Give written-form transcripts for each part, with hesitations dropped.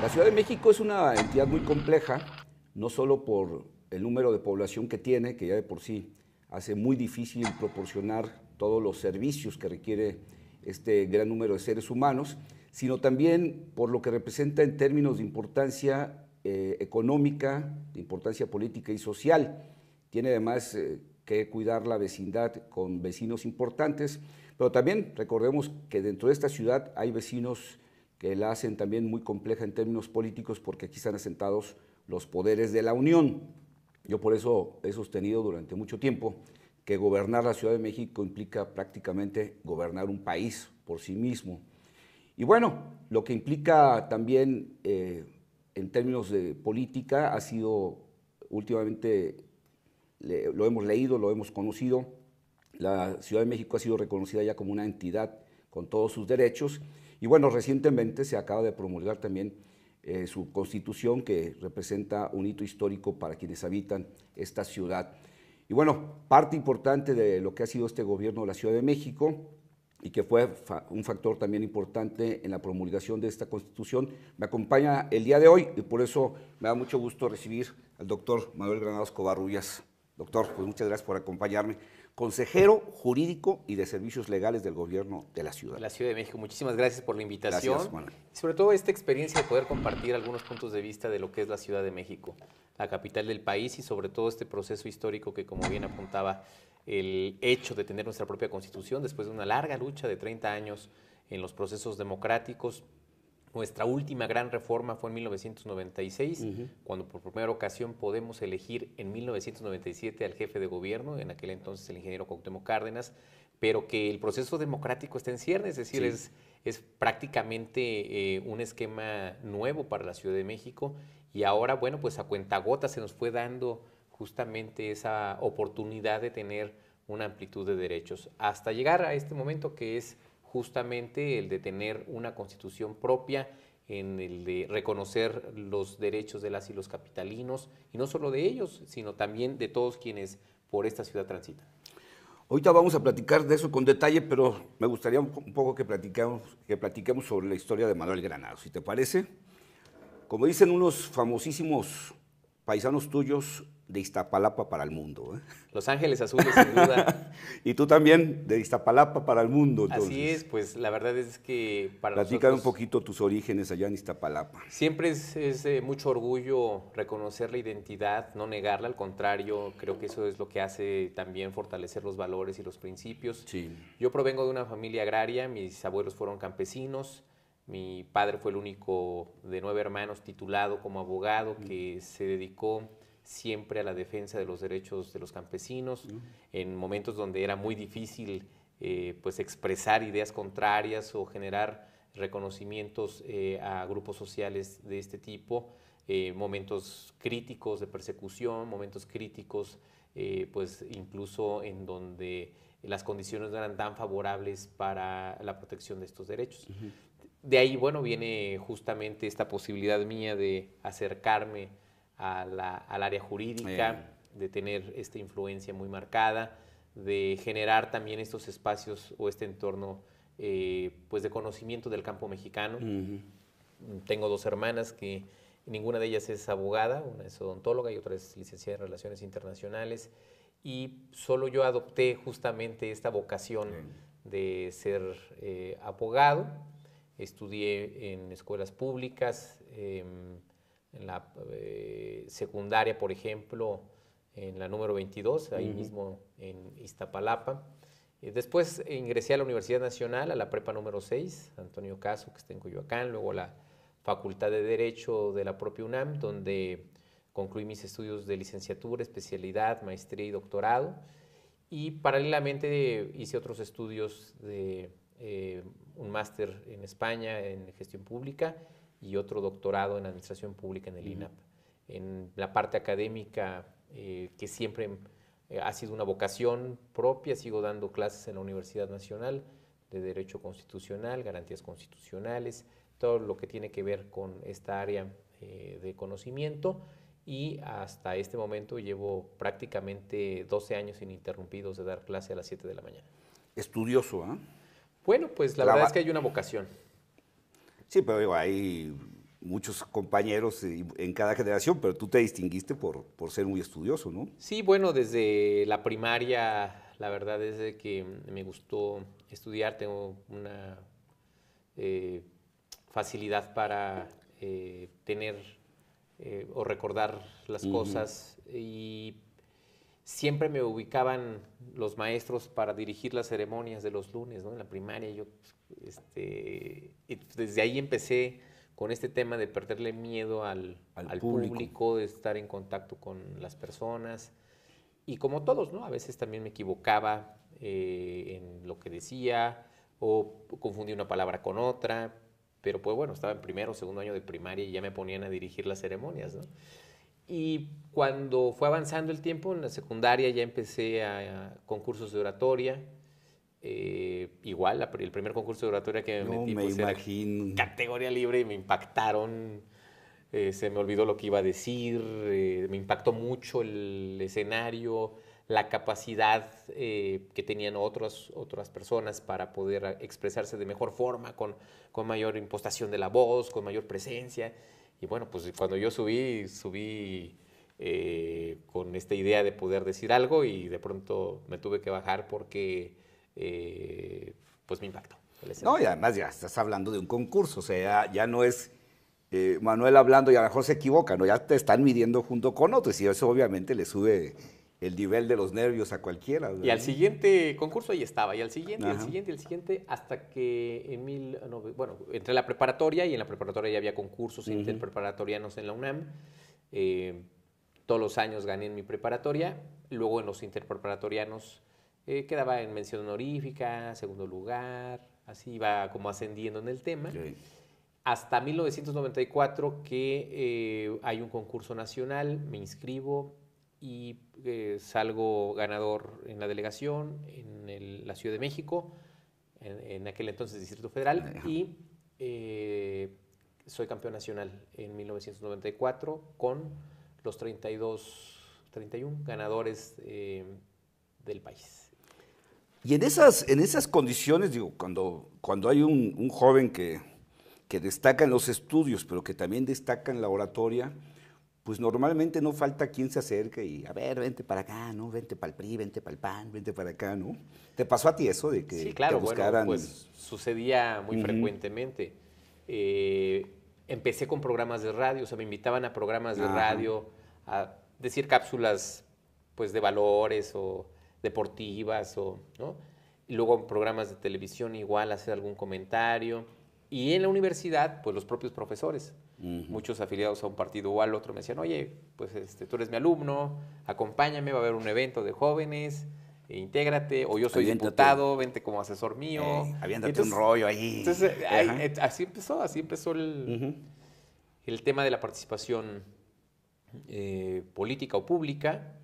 La Ciudad de México es una entidad muy compleja, no solo por el número de población que tiene, que ya de por sí hace muy difícil proporcionar todos los servicios que requiere este gran número de seres humanos, sino también por lo que representa en términos de importancia económica, de importancia política y social. Tiene además que cuidar la vecindad con vecinos importantes, pero también recordemos que dentro de esta ciudad hay vecinos que la hacen también muy compleja en términos políticos porque aquí están asentados los poderes de la Unión. Yo por eso he sostenido durante mucho tiempo que gobernar la Ciudad de México implica prácticamente gobernar un país por sí mismo. Y bueno, lo que implica también en términos de política ha sido últimamente, lo hemos leído, lo hemos conocido, la Ciudad de México ha sido reconocida ya como una entidad con todos sus derechos y bueno, recientemente se acaba de promulgar también su constitución que representa un hito histórico para quienes habitan esta ciudad. Y bueno, parte importante de lo que ha sido este gobierno de la Ciudad de México y que fue un factor también importante en la promulgación de esta Constitución, me acompaña el día de hoy y por eso me da mucho gusto recibir al doctor Manuel Granados Covarrubias. Doctor, pues muchas gracias por acompañarme. Consejero jurídico y de servicios legales del gobierno de la ciudad. De la Ciudad de México. Muchísimas gracias por la invitación. Gracias, Manuel. Y sobre todo esta experiencia de poder compartir algunos puntos de vista de lo que es la Ciudad de México, la capital del país y sobre todo este proceso histórico que, como bien apuntaba, el hecho de tener nuestra propia Constitución después de una larga lucha de 30 años en los procesos democráticos. Nuestra última gran reforma fue en 1996, cuando por primera ocasión podemos elegir en 1997 al jefe de gobierno, en aquel entonces el ingeniero Cuauhtémoc Cárdenas, pero que el proceso democrático está en ciernes, es decir, Sí. es prácticamente un esquema nuevo para la Ciudad de México y ahora, bueno, pues a cuentagotas se nos fue dando justamente esa oportunidad de tener una amplitud de derechos, hasta llegar a este momento que es justamente el de tener una constitución propia, en el de reconocer los derechos de las y los capitalinos, y no solo de ellos, sino también de todos quienes por esta ciudad transitan. Ahorita vamos a platicar de eso con detalle, pero me gustaría un poco que platiquemos sobre la historia de Manuel Granados, si te parece. Como dicen unos famosísimos paisanos tuyos, de Iztapalapa para el mundo. Los Ángeles Azules, sin duda. Y tú también, de Iztapalapa para el mundo. Entonces. Así es, pues la verdad es que para Platícame nosotros un poquito tus orígenes allá en Iztapalapa. siempre es mucho orgullo reconocer la identidad, no negarla, al contrario, creo que eso es lo que hace también fortalecer los valores y los principios. Sí. Yo provengo de una familia agraria, mis abuelos fueron campesinos, mi padre fue el único de 9 hermanos titulado como abogado que se dedicó siempre a la defensa de los derechos de los campesinos, en momentos donde era muy difícil pues expresar ideas contrarias o generar reconocimientos a grupos sociales de este tipo, momentos críticos de persecución, momentos críticos pues incluso en donde las condiciones no eran tan favorables para la protección de estos derechos. De ahí, bueno, viene justamente esta posibilidad mía de acercarme al área jurídica, de tener esta influencia muy marcada, de generar también estos espacios o este entorno pues de conocimiento del campo mexicano. Tengo 2 hermanas que ninguna de ellas es abogada, una es odontóloga y otra es licenciada en Relaciones Internacionales, y solo yo adopté justamente esta vocación de ser abogado. Estudié en escuelas públicas, en la secundaria, por ejemplo, en la número 22, ahí mismo en Iztapalapa. Después ingresé a la Universidad Nacional, a la prepa número 6, Antonio Caso, que está en Coyoacán, luego a la Facultad de Derecho de la propia UNAM, donde concluí mis estudios de licenciatura, especialidad, maestría y doctorado. Y paralelamente hice otros estudios de un máster en España en gestión pública y otro doctorado en administración pública en el INAP. En la parte académica, que siempre ha sido una vocación propia, sigo dando clases en la Universidad Nacional de Derecho Constitucional, Garantías Constitucionales, todo lo que tiene que ver con esta área de conocimiento, y hasta este momento llevo prácticamente 12 años ininterrumpidos de dar clase a las 7 de la mañana. Estudioso, ¿eh? Bueno, pues la verdad es que hay una vocación. Sí, pero digo, hay muchos compañeros en cada generación, pero tú te distinguiste por ser muy estudioso, ¿no? Sí, bueno, desde la primaria, la verdad es de que me gustó estudiar, tengo una facilidad para tener o recordar las cosas y siempre me ubicaban los maestros para dirigir las ceremonias de los lunes, ¿no? En la primaria yo, y desde ahí empecé con este tema de perderle miedo al público, de estar en contacto con las personas. Y como todos, ¿no? A veces también me equivocaba en lo que decía o confundí una palabra con otra, pero pues bueno, estaba en primero o segundo año de primaria y ya me ponían a dirigir las ceremonias, ¿no? Y cuando fue avanzando el tiempo, en la secundaria ya empecé a concursos de oratoria. Igual, el primer concurso de oratoria que me metí, Me pues imagino. era categoría libre y me impactaron. Se me olvidó lo que iba a decir, me impactó mucho el escenario, la capacidad que tenían otras personas para poder expresarse de mejor forma, con mayor impostación de la voz, con mayor presencia. Y bueno, pues cuando yo subí con esta idea de poder decir algo y de pronto me tuve que bajar porque pues me impactó. No, y además ya estás hablando de un concurso, o sea, ya no es Manuel hablando y a lo mejor se equivoca, ¿no? Ya te están midiendo junto con otros y eso obviamente le sube el nivel de los nervios a cualquiera, ¿no? Y al siguiente concurso ahí estaba, y al siguiente, y al Ajá. siguiente, y al siguiente, hasta que bueno, entré a la preparatoria y en la preparatoria ya había concursos interpreparatorianos en la UNAM. Eh, todos los años gané en mi preparatoria, luego en los interpreparatorianos quedaba en mención honorífica, segundo lugar, así iba como ascendiendo en el tema. Sí. Hasta 1994 que hay un concurso nacional, me inscribo y salgo ganador en la delegación en la Ciudad de México, en aquel entonces Distrito Federal, Ajá. y soy campeón nacional en 1994 con los 31 ganadores del país. Y en esas condiciones, digo, cuando hay un joven que destaca en los estudios, pero que también destaca en la oratoria, pues normalmente no falta quien se acerque y, a ver, vente para acá, ¿no? Vente para el PRI, vente para el PAN, vente para acá, ¿no? ¿Te pasó a ti eso de que Sí, claro, te buscaran? bueno, pues sucedía muy frecuentemente. Empecé con programas de radio, o sea, me invitaban a programas de radio, a decir cápsulas, pues, de valores o deportivas, ¿no? Y luego en programas de televisión igual hacer algún comentario. Y en la universidad, pues los propios profesores, muchos afiliados a un partido o al otro, me decían, oye, pues tú eres mi alumno, acompáñame, va a haber un evento de jóvenes, intégrate, o yo soy diputado, vente como asesor mío. Aviéntate un rollo ahí. Entonces, así empezó el tema de la participación política o pública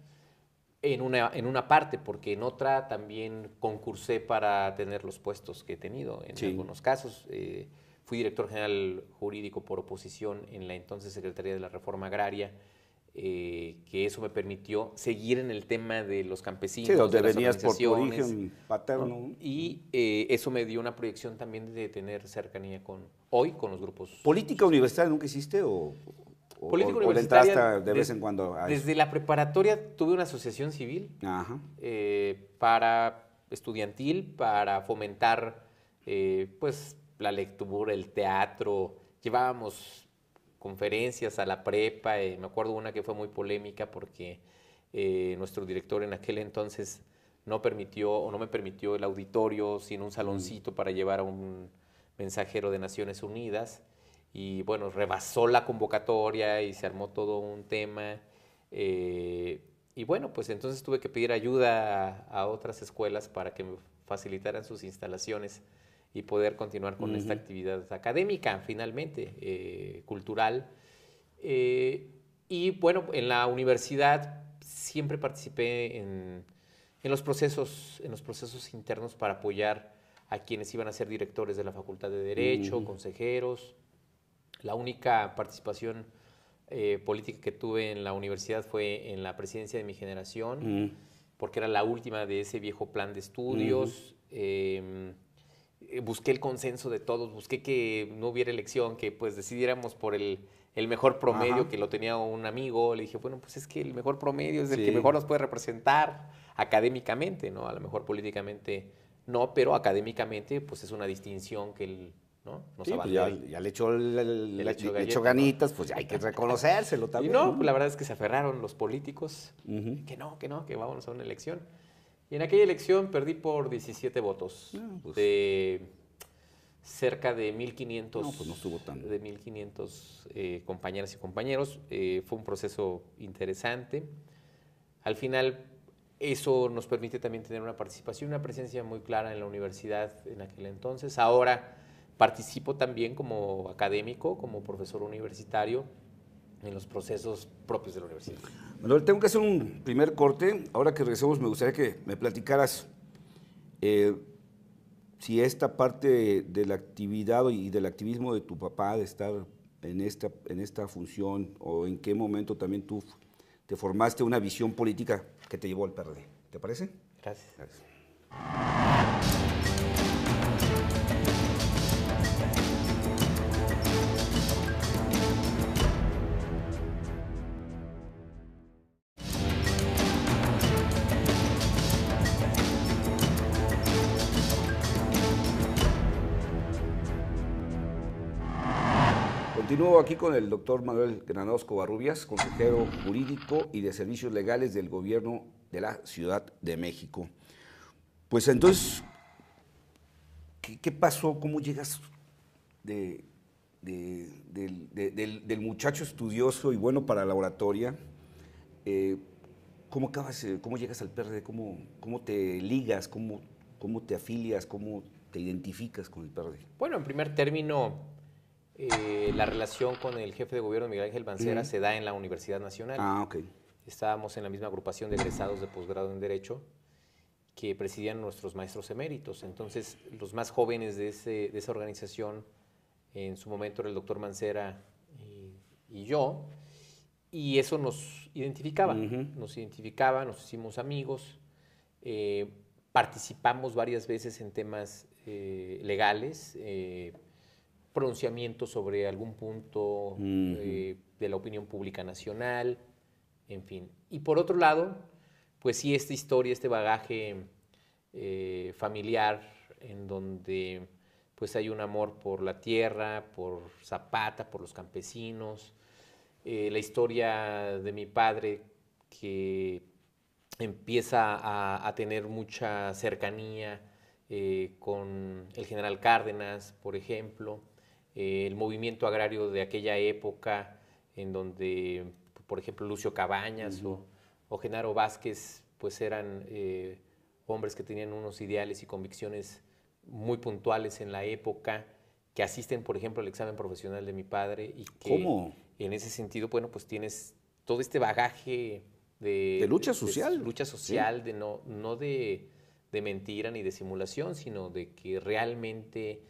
en una parte, porque en otra también concursé para tener los puestos que he tenido en algunos casos. Fui director general jurídico por oposición en la entonces Secretaría de la Reforma Agraria, que eso me permitió seguir en el tema de los campesinos, Sí, donde de las venías por tu organizaciones, origen paterno. ¿no? Y eso me dio una proyección también de tener cercanía con los grupos. ¿Política universitaria nunca hiciste Política o le universitaria, entraste de vez en cuando a eso? Desde la preparatoria tuve una asociación civil para estudiantil, para fomentar pues la lectura, el teatro. Llevábamos conferencias a la prepa, me acuerdo una que fue muy polémica porque nuestro director en aquel entonces no me permitió el auditorio, sino un saloncito para llevar a un mensajero de Naciones Unidas. Y bueno, rebasó la convocatoria y se armó todo un tema. Y bueno, pues entonces tuve que pedir ayuda a otras escuelas para que me facilitaran sus instalaciones y poder continuar con esta actividad académica, finalmente, cultural. Y bueno, en la universidad siempre participé en los procesos internos para apoyar a quienes iban a ser directores de la Facultad de Derecho, consejeros. La única participación política que tuve en la universidad fue en la presidencia de mi generación, porque era la última de ese viejo plan de estudios. busqué el consenso de todos, busqué que no hubiera elección, que pues decidiéramos por el mejor promedio, Ajá. que lo tenía un amigo. Le dije, bueno, pues es que el mejor promedio es el que Sí. mejor nos puede representar académicamente, ¿no? A lo mejor políticamente no, pero académicamente pues es una distinción que él, ¿no? Nos Sí, pues ya, abandera. ya le echó, Le le echó echó galleta, ¿no? ganitas, pues ya hay que reconocérselo Y también, no, ¿no? pues la verdad es que se aferraron los políticos, Ujú. que vámonos a una elección. Y en aquella elección perdí por 17 votos, No, pues, de cerca de no, pues no estuvo 1500 compañeras y compañeros. Fue un proceso interesante. Al final, eso nos permite también tener una participación, una presencia muy clara en la universidad en aquel entonces. Ahora participo también como académico, como profesor universitario, en los procesos propios de la universidad. Manuel, tengo que hacer un primer corte. Ahora que regresemos, me gustaría que me platicaras eh, si esta parte de la actividad y del activismo de tu papá, de estar en esta función, o en qué momento también tú te formaste una visión política que te llevó al PRD. ¿Te parece? Gracias. Gracias. Continúo aquí con el doctor Manuel Granados Covarrubias, consejero jurídico y de servicios legales del gobierno de la Ciudad de México. Pues entonces, ¿qué pasó? ¿Cómo llegas del muchacho estudioso y bueno para la oratoria? ¿Cómo acabas, cómo llegas al PRD? ¿Cómo te ligas? ¿Cómo te afilias? ¿Cómo te identificas con el PRD? Bueno, en primer término, la relación con el jefe de gobierno, Miguel Ángel Mancera, Ujú. se da en la Universidad Nacional. Ah, ok. Estábamos en la misma agrupación de egresados de posgrado en Derecho que presidían nuestros maestros eméritos. Entonces, los más jóvenes de esa organización, en su momento era el doctor Mancera y yo, y eso nos Ujú. identificaba, nos hicimos amigos, participamos varias veces en temas legales, pronunciamientos sobre algún punto Ujú. de la opinión pública nacional, en fin. Y por otro lado, pues sí, esta historia, este bagaje familiar en donde pues hay un amor por la tierra, por Zapata, por los campesinos, la historia de mi padre que empieza a tener mucha cercanía con el general Cárdenas, por ejemplo, el movimiento agrario de aquella época en donde, por ejemplo, Lucio Cabañas Ujú. o Genaro Vázquez, pues eran hombres que tenían unos ideales y convicciones muy puntuales en la época, que asisten, por ejemplo, al examen profesional de mi padre y que ¿Cómo? en ese sentido, bueno, pues tienes todo este bagaje De lucha social. lucha Sí. social, de no de mentira ni de simulación, sino de que realmente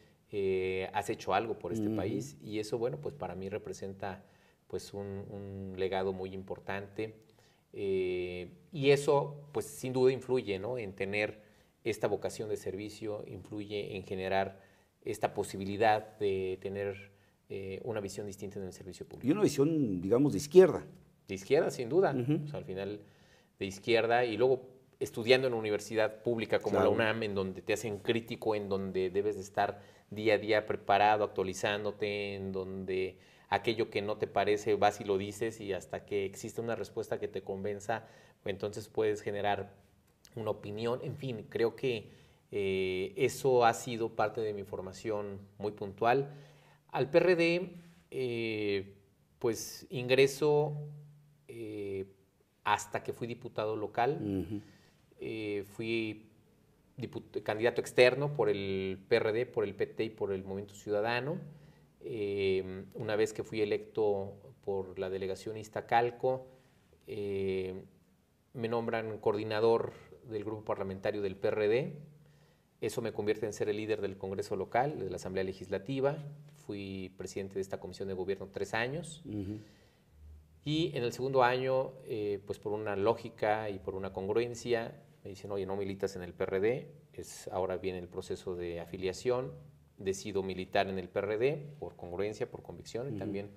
has hecho algo por este Ujú. país, y eso, bueno, pues para mí representa pues un legado muy importante, y eso pues sin duda influye, ¿no?, en tener esta vocación de servicio, influye en generar esta posibilidad de tener una visión distinta en el servicio Y público. una visión, digamos, de izquierda. De izquierda, sin duda. Ujú. O sea, al final de izquierda, y luego estudiando en una universidad pública como la Claro. UNAM, en donde te hacen crítico, en donde debes de estar día a día preparado, actualizándote, en donde aquello que no te parece vas y lo dices, y hasta que existe una respuesta que te convenza, entonces puedes generar una opinión. En fin, creo que eso ha sido parte de mi formación muy puntual. Al PRD, pues ingreso eh, hasta que fui diputado local. Ujú. Fui candidato externo por el PRD, por el PT y por el Movimiento Ciudadano. Una vez que fui electo por la delegación Iztacalco, me nombran coordinador del grupo parlamentario del PRD. Eso me convierte en ser el líder del Congreso local, de la Asamblea Legislativa. Fui presidente de esta comisión de gobierno 3 años. Ujú. Y en el segundo año, pues por una lógica y por una congruencia, Me dicen, oye, no militas en el PRD, ahora viene el proceso de afiliación, decido militar en el PRD por congruencia, por convicción y también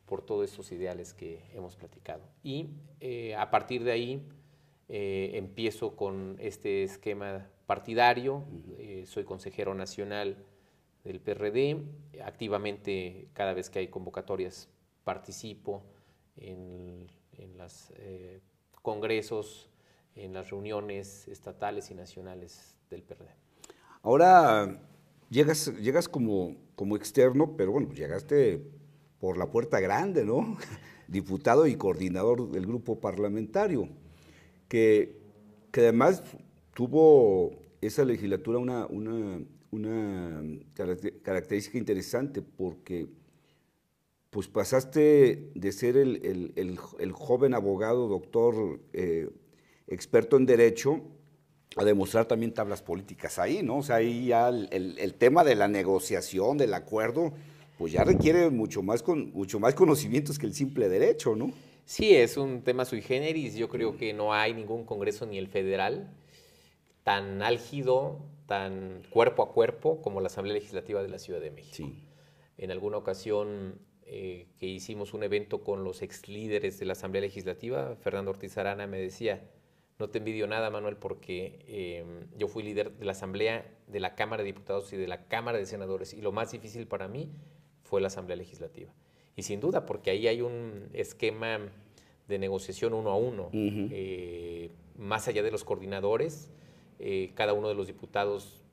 por todos esos ideales que hemos platicado. Y a partir de ahí empiezo con este esquema partidario, soy consejero nacional del PRD, activamente cada vez que hay convocatorias participo en los congresos, en las reuniones estatales y nacionales del PRD. Ahora llegas como externo, pero bueno, llegaste por la puerta grande, ¿no? Diputado y coordinador del grupo parlamentario, que además tuvo esa legislatura una característica interesante, porque pues pasaste de ser el joven abogado, doctor, experto en Derecho, a demostrar también tablas políticas ahí, ¿no? O sea, ahí ya el tema de la negociación, del acuerdo, pues ya requiere mucho más conocimientos que el simple derecho, ¿no? Sí, es un tema sui generis. Yo creo que no hay ningún congreso, ni el federal, tan álgido, tan cuerpo a cuerpo como la Asamblea Legislativa de la Ciudad de México. Sí. En alguna ocasión que hicimos un evento con los ex líderes de la Asamblea Legislativa, Fernando Ortiz Arana me decía, no te envidio nada, Manuel, porque yo fui líder de la Asamblea, de la Cámara de Diputados y de la Cámara de Senadores, y lo más difícil para mí fue la Asamblea Legislativa. Y sin duda, porque ahí hay un esquema de negociación uno a uno, más allá de los coordinadores, cada uno de los diputados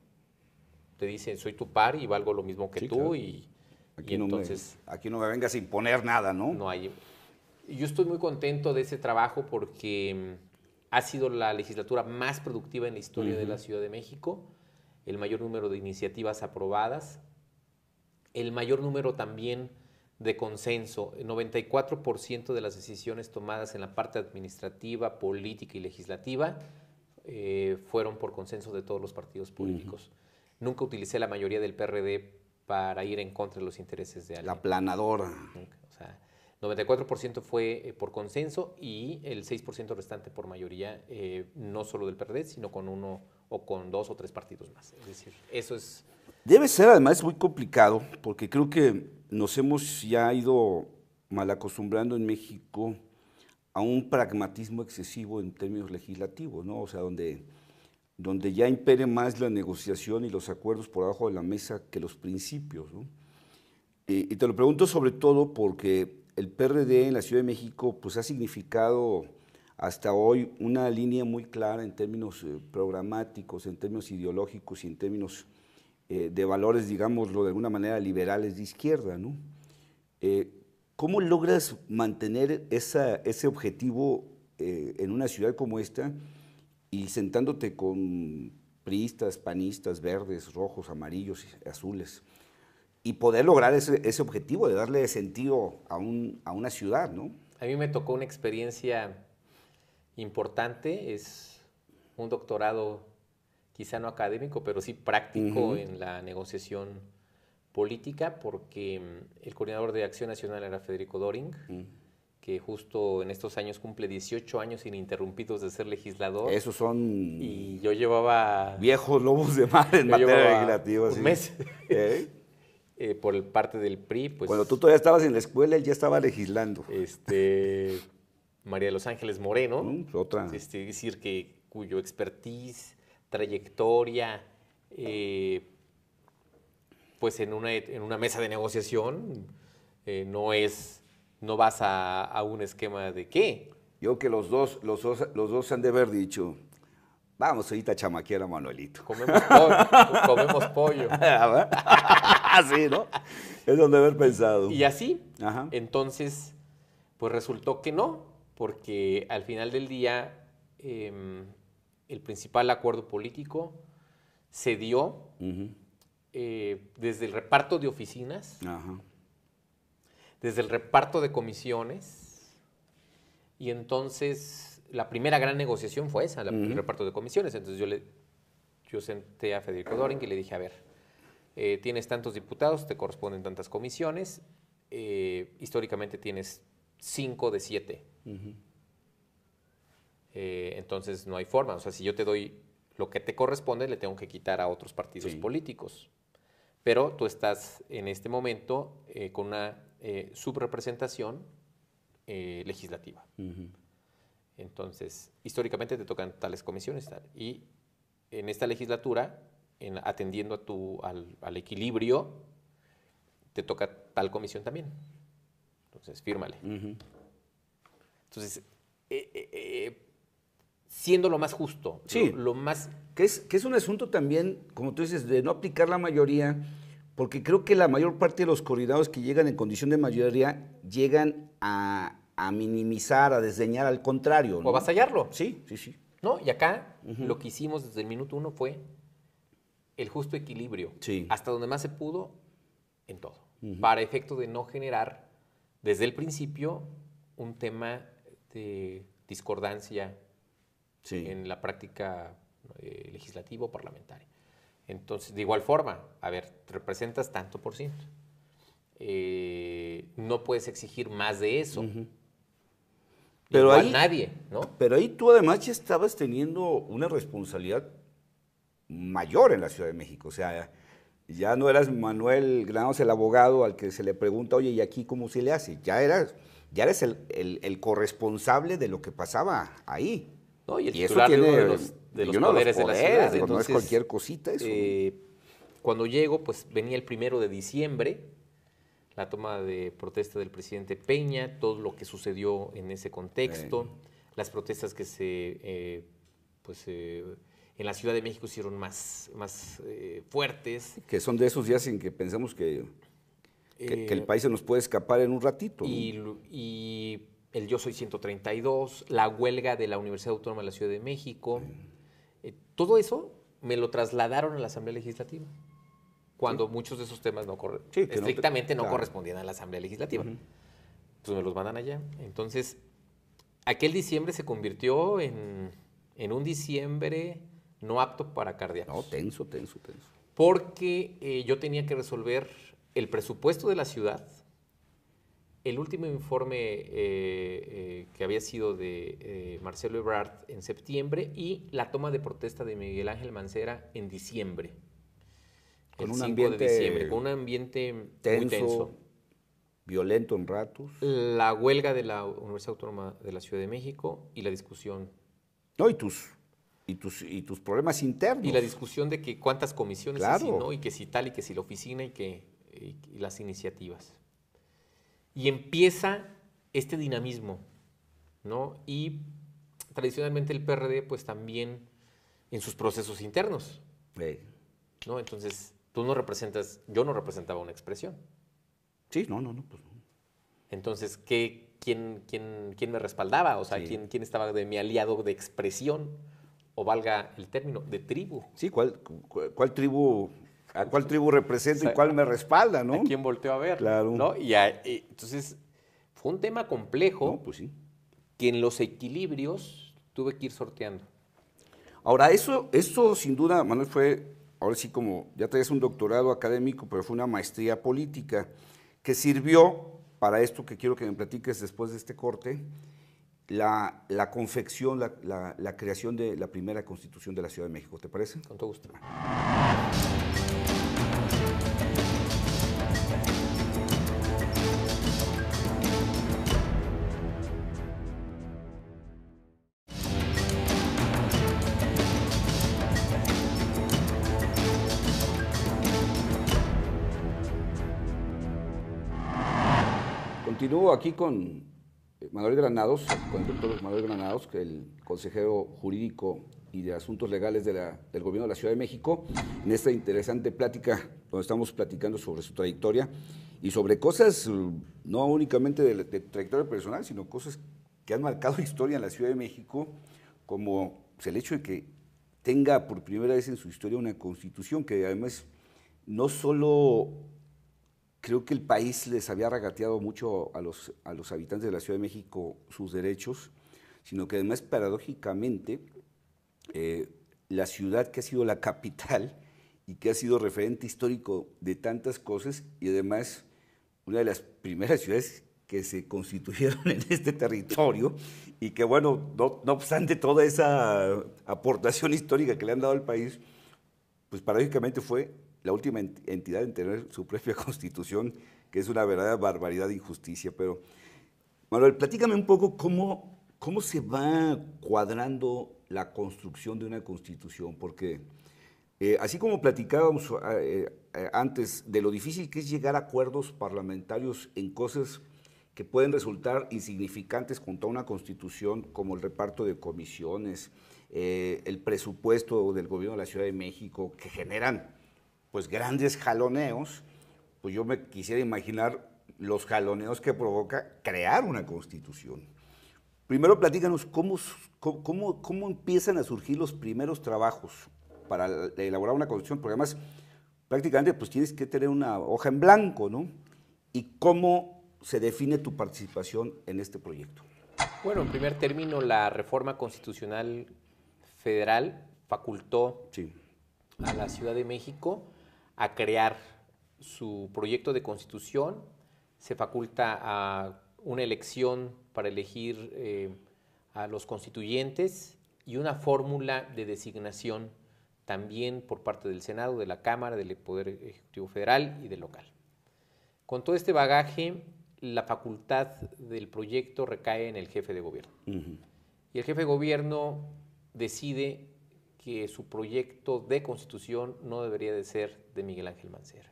te dice, soy tu par y valgo lo mismo que Sí, tú, claro. y Aquí entonces no me vengas a imponer nada, ¿no? no hay. Yo estoy muy contento de ese trabajo porque ha sido la legislatura más productiva en la historia de la Ciudad de México, el mayor número de iniciativas aprobadas, el mayor número también de consenso. El 94% de las decisiones tomadas en la parte administrativa, política y legislativa fueron por consenso de todos los partidos políticos. Nunca utilicé la mayoría del PRD para ir en contra de los intereses de alguien. La aplanadora. Nunca. O sea, 94% fue por consenso y el 6% restante por mayoría, no solo del PRD, sino con uno o con dos o tres partidos más. Es decir, eso es... Debe ser además muy complicado, porque creo que nos hemos ya ido malacostumbrando en México a un pragmatismo excesivo en términos legislativos, ¿no? O sea, donde ya impere más la negociación y los acuerdos por abajo de la mesa que los principios, ¿no? Y te lo pregunto sobre todo porque el PRD en la Ciudad de México pues ha significado hasta hoy una línea muy clara en términos programáticos, en términos ideológicos y en términos de valores, digámoslo de alguna manera, liberales de izquierda, ¿no? ¿Cómo logras mantener ese objetivo en una ciudad como esta y sentándote con priistas, panistas, verdes, rojos, amarillos, azules, y poder lograr ese objetivo de darle sentido a una ciudad, ¿no? A mí me tocó una experiencia importante, es un doctorado quizá no académico, pero sí práctico en la negociación política, porque el coordinador de Acción Nacional era Federico Doring, que justo en estos años cumple 18 años ininterrumpidos de ser legislador. Esos son... Y yo llevaba... viejos lobos de mar en materia legislativa. Un mes. Por parte del PRI, pues... Cuando tú todavía estabas en la escuela, él ya estaba legislando. María de los Ángeles Moreno. Otra. Es decir, cuyo expertise, trayectoria, pues en una mesa de negociación no vas a un esquema de ¿qué? Yo que los dos han de haber dicho, vamos ahorita a chamaquear a Manuelito. Comemos pollo. Así, ¿no? Es donde haber pensado. Y así, Ajá. Entonces, pues resultó que no, porque al final del día el principal acuerdo político se dio desde el reparto de oficinas, desde el reparto de comisiones, y entonces la primera gran negociación fue esa, el reparto de comisiones. Entonces yo senté a Federico Doring y le dije, a ver, tienes tantos diputados, te corresponden tantas comisiones, históricamente tienes 5 de 7. Entonces no hay forma. O sea, si yo te doy lo que te corresponde, le tengo que quitar a otros partidos políticos. Pero tú estás en este momento con una subrepresentación legislativa. Entonces, históricamente te tocan tales comisiones. Y en esta legislatura, atendiendo al equilibrio, te toca tal comisión también. Entonces, fírmale. Entonces, siendo lo más justo, lo más... Que es un asunto también, como tú dices, de no aplicar la mayoría, porque creo que la mayor parte de los coordinados que llegan en condición de mayoría llegan a minimizar, a desdeñar, al contrario, ¿no? O avasallarlo. Sí. ¿No? Y acá lo que hicimos desde el minuto 1 fue el justo equilibrio. Sí. Hasta donde más se pudo, en todo. Para efecto de no generar, desde el principio, un tema de discordancia en la práctica legislativa o parlamentaria. Entonces, de igual forma, a ver, representas tanto por ciento. No puedes exigir más de eso. Pero igual ahí, nadie, ¿no? Pero ahí tú además ya estabas teniendo una responsabilidad mayor en la Ciudad de México. O sea, ya no eras Manuel Granados, el abogado al que se le pregunta, oye, ¿y aquí cómo se le hace? Ya eres el corresponsable de lo que pasaba ahí. No, y el eso titular tiene de los poderes de la ciudad. Entonces, no es Entonces, cualquier cosita eso. Cuando llego, pues venía el 1 de diciembre, la toma de protesta del presidente Peña, todo lo que sucedió en ese contexto, las protestas que en la Ciudad de México hicieron más fuertes. Que son de esos días en que pensamos que el país se nos puede escapar en un ratito, ¿no? Y el Yo Soy 132, la huelga de la Universidad Autónoma de la Ciudad de México, todo eso me lo trasladaron a la Asamblea Legislativa, cuando muchos de esos temas estrictamente no correspondían a la Asamblea Legislativa. Pues me los mandan allá. Entonces, aquel diciembre se convirtió en un diciembre no apto para cardíacos. No, tenso. Porque yo tenía que resolver el presupuesto de la ciudad, el último informe que había sido de Marcelo Ebrard en septiembre y la toma de protesta de Miguel Ángel Mancera en diciembre. Con el un 5 ambiente de diciembre, con un ambiente muy tenso. Violento en ratos. La huelga de la Universidad Autónoma de la Ciudad de México y la discusión. No, y tus problemas internos. Y la discusión de que cuántas comisiones claro. y si no, y que si tal, y que si la oficina, y las iniciativas. Y empieza este dinamismo, ¿no? Y tradicionalmente el PRD, pues también en sus procesos internos, ¿no? Entonces, yo no representaba una expresión. Sí, no, pues no. Entonces, ¿quién me respaldaba? O sea, ¿quién estaba de mi aliado de expresión? O valga el término, de tribu. Sí, ¿cuál tribu, a cuál tribu represento, o sea, y cuál me respalda, ¿no? ¿A quién volteo a ver? Claro. ¿No? Entonces, fue un tema complejo. No, pues sí. Que en los equilibrios tuve que ir sorteando. Ahora, eso sin duda, Manuel, ahora sí, como ya traes un doctorado académico, pero fue una maestría política que sirvió para esto que quiero que me platiques después de este corte, la confección, la creación de la primera Constitución de la Ciudad de México. ¿Te parece? Con todo gusto. Continúo aquí con Manuel Granados, con el doctor Manuel Granados, que es el consejero jurídico y de asuntos legales del gobierno de la Ciudad de México, en esta interesante plática donde estamos platicando sobre su trayectoria y sobre cosas no únicamente de trayectoria personal, sino cosas que han marcado historia en la Ciudad de México, como pues, el hecho de que tenga por primera vez en su historia una constitución que además no solo creo que el país les había regateado mucho a los habitantes de la Ciudad de México sus derechos, sino que además paradójicamente la ciudad que ha sido la capital y que ha sido referente histórico de tantas cosas y además una de las primeras ciudades que se constituyeron en este territorio y que, bueno, no obstante toda esa aportación histórica que le han dado al país, pues paradójicamente fue la última entidad en tener su propia constitución, que es una verdadera barbaridad de injusticia. Pero, Manuel, platícame un poco cómo se va cuadrando la construcción de una constitución, porque así como platicábamos antes de lo difícil que es llegar a acuerdos parlamentarios en cosas que pueden resultar insignificantes contra una constitución, como el reparto de comisiones, el presupuesto del gobierno de la Ciudad de México, que generan pues grandes jaloneos, pues yo me quisiera imaginar los jaloneos que provoca crear una constitución. Primero platícanos cómo empiezan a surgir los primeros trabajos para elaborar una constitución, porque además prácticamente pues tienes que tener una hoja en blanco, ¿no? Y cómo se define tu participación en este proyecto. Bueno, en primer término, la reforma constitucional federal facultó a la Ciudad de México a crear su proyecto de constitución. Se faculta a una elección para elegir a los constituyentes y una fórmula de designación también por parte del Senado, de la Cámara, del Poder Ejecutivo Federal y del local. Con todo este bagaje, la facultad del proyecto recae en el jefe de gobierno. Y el jefe de gobierno decide que su proyecto de constitución no debería de ser de Miguel Ángel Mancera,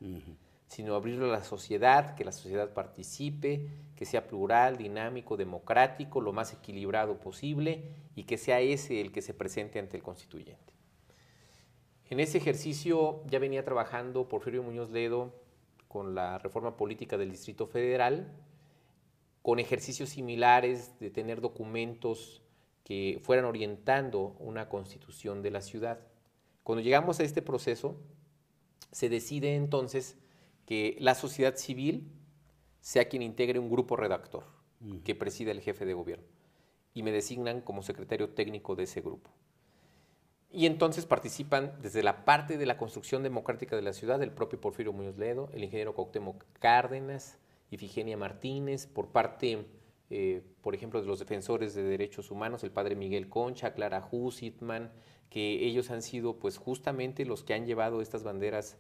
sino abrirlo a la sociedad, que la sociedad participe, que sea plural, dinámico, democrático, lo más equilibrado posible y que sea ese el que se presente ante el constituyente. En ese ejercicio ya venía trabajando Porfirio Muñoz Ledo con la reforma política del Distrito Federal, con ejercicios similares de tener documentos que fueran orientando una constitución de la ciudad. Cuando llegamos a este proceso, se decide entonces que la sociedad civil sea quien integre un grupo redactor que presida el jefe de gobierno y me designan como secretario técnico de ese grupo. Y entonces participan desde la parte de la construcción democrática de la ciudad el propio Porfirio Muñoz Ledo, el ingeniero Cuauhtémoc Cárdenas, Ifigenia Martínez, por parte, por ejemplo, de los defensores de derechos humanos, el padre Miguel Concha, Clara Hussitman, que ellos han sido pues justamente los que han llevado estas banderas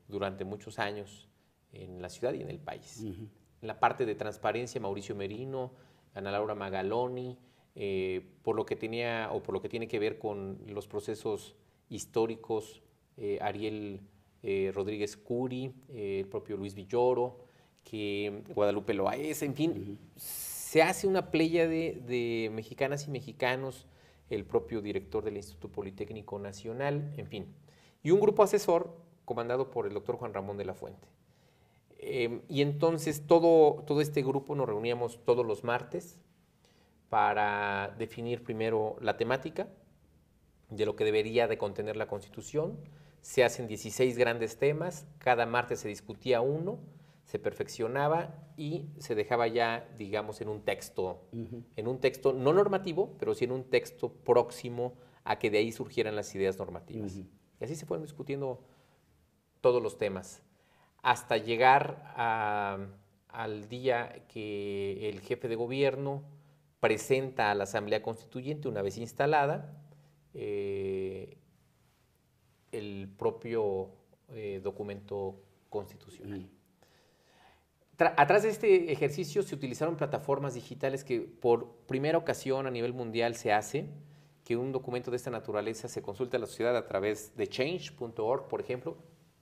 durante muchos años en la ciudad y en el país. En la parte de transparencia, Mauricio Merino, Ana Laura Magaloni, por lo que tiene que ver con los procesos históricos, Ariel Rodríguez Curi, el propio Luis Villoro, Guadalupe Loaesa, en fin, se hace una pléyade de mexicanas y mexicanos, el propio director del Instituto Politécnico Nacional, en fin, y un grupo asesor comandado por el doctor Juan Ramón de la Fuente. Y entonces todo este grupo nos reuníamos todos los martes para definir primero la temática de lo que debería de contener la Constitución. Se hacen 16 grandes temas, cada martes se discutía uno, se perfeccionaba y se dejaba ya, digamos, en un texto no normativo, pero sí en un texto próximo a que de ahí surgieran las ideas normativas. Y así se fueron discutiendo todos los temas, hasta llegar al día que el jefe de gobierno presenta a la Asamblea Constituyente, una vez instalada, el propio documento constitucional. Atrás de este ejercicio se utilizaron plataformas digitales que por primera ocasión a nivel mundial se hace, que un documento de esta naturaleza se consulte a la sociedad a través de change.org, por ejemplo.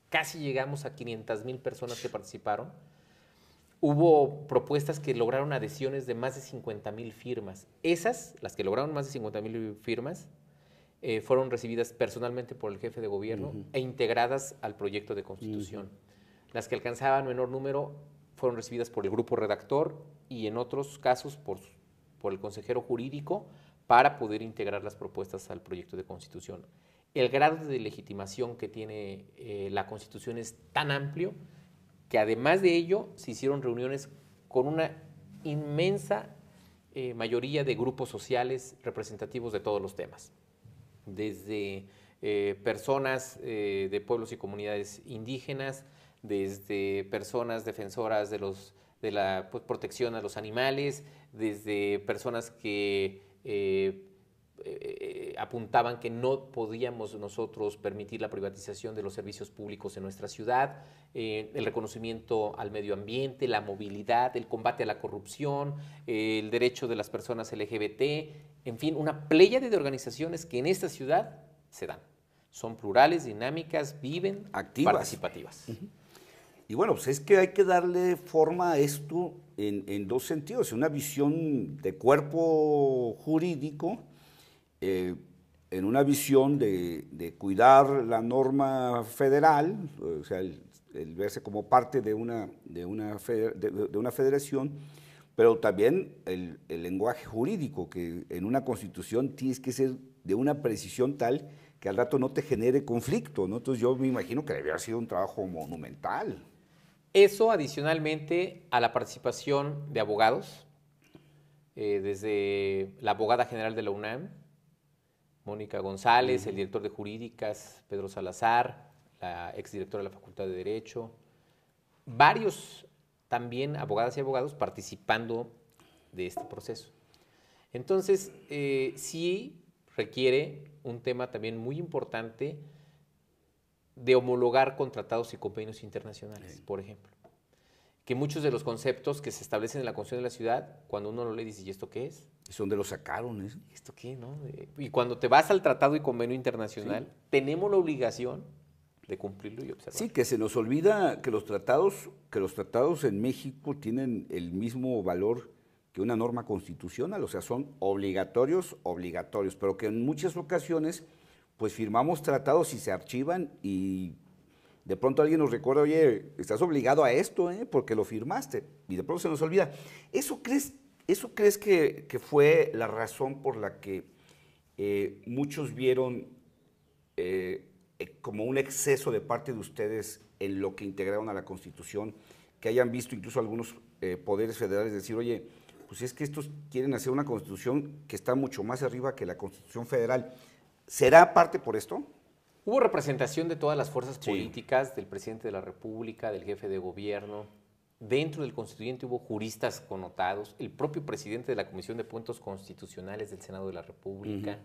Casi llegamos a 500,000 personas que participaron. Hubo propuestas que lograron adhesiones de más de 50,000 firmas. Esas, las que lograron más de 50,000 firmas, fueron recibidas personalmente por el jefe de gobierno e integradas al proyecto de constitución. Las que alcanzaban menor número fueron recibidas por el grupo redactor y en otros casos por el consejero jurídico para poder integrar las propuestas al proyecto de constitución. El grado de legitimación que tiene la Constitución es tan amplio que además de ello se hicieron reuniones con una inmensa mayoría de grupos sociales representativos de todos los temas, desde personas de pueblos y comunidades indígenas, desde personas defensoras de los de la pues, protección a los animales, desde personas que apuntaban que no podíamos nosotros permitir la privatización de los servicios públicos en nuestra ciudad, el reconocimiento al medio ambiente, la movilidad, el combate a la corrupción, el derecho de las personas LGBT, en fin, una pléyade de organizaciones que en esta ciudad se dan. Son plurales, dinámicas, viven, activas, participativas. Y bueno, pues es que hay que darle forma a esto en dos sentidos, una visión de cuerpo jurídico, en una visión de cuidar la norma federal, o sea, el verse como parte de una federación, pero también el lenguaje jurídico, que en una constitución tienes que ser de una precisión tal que al rato no te genere conflicto, ¿no? Entonces yo me imagino que debería haber sido un trabajo monumental. Eso adicionalmente a la participación de abogados, desde la abogada general de la UNAM, Mónica González, el director de Jurídicas, Pedro Salazar, la exdirectora de la Facultad de Derecho, varios también abogadas y abogados participando de este proceso. Entonces, sí requiere un tema también muy importante de homologar con tratados y convenios internacionales, por ejemplo. Que muchos de los conceptos que se establecen en la Constitución de la ciudad, cuando uno lo lee, dice, ¿y esto qué es? ¿Y dónde lo sacaron? ¿Esto qué, no? Y cuando te vas al tratado y convenio internacional, sí, tenemos la obligación de cumplirlo y observarlo. Sí, que se nos olvida que los tratados en México tienen el mismo valor que una norma constitucional, o sea, son obligatorios, pero que en muchas ocasiones pues firmamos tratados y se archivan y de pronto alguien nos recuerda, oye, estás obligado a esto, porque lo firmaste, y de pronto se nos olvida. ¿Eso crees que fue la razón por la que muchos vieron como un exceso de parte de ustedes en lo que integraron a la Constitución, que hayan visto incluso algunos poderes federales decir, oye, pues es que estos quieren hacer una Constitución que está mucho más arriba que la Constitución federal? ¿Será parte por esto? Hubo representación de todas las fuerzas políticas, del presidente de la República, del jefe de gobierno. Dentro del constituyente hubo juristas connotados, el propio presidente de la Comisión de Puntos Constitucionales del Senado de la República,